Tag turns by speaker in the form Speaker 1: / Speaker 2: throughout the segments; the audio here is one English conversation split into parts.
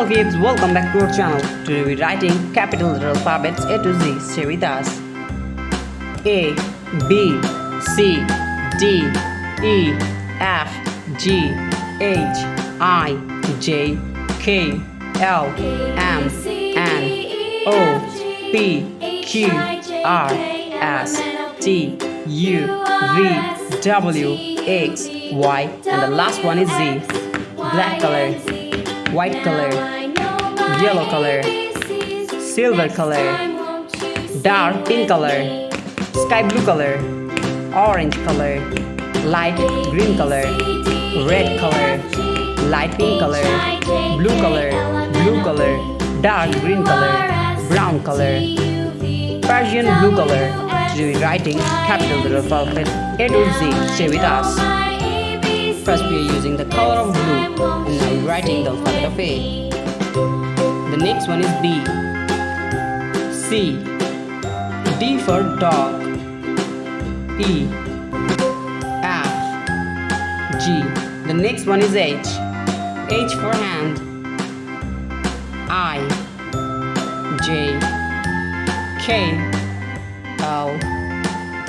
Speaker 1: Hello kids, welcome back to our channel. Today we're writing capital letter alphabets A to Z. Stay with us. A, B, C, D, E, F, G, H, I, J, K, L, M, N, O, P, Q, R, S, T, U, V, W, X, Y, and the last one is Z. Black color, white color, yellow color, silver color, dark pink color, sky blue color, orange color, light green color, red color, light pink color, blue color, dark green color, brown color, Persian blue color. Today we're writing capital letter alphabet A to Z. Stay with us. First we are using the color of blue, and now we're writing the alphabet of A. The next one is B, C, D for dog, E, F, G. The next one is H, H for hand, I, J, K, L,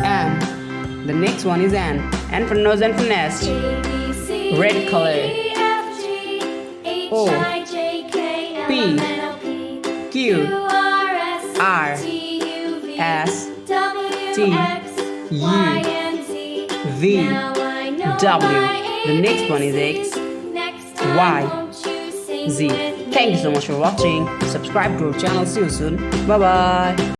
Speaker 1: M. The next one is N for nose and for nest. Red color, O, P, Q, R, S, T, U, V, W. The next one is X, Y, Z. Thank you so much for watching. Subscribe to our channel. See you soon. Bye bye.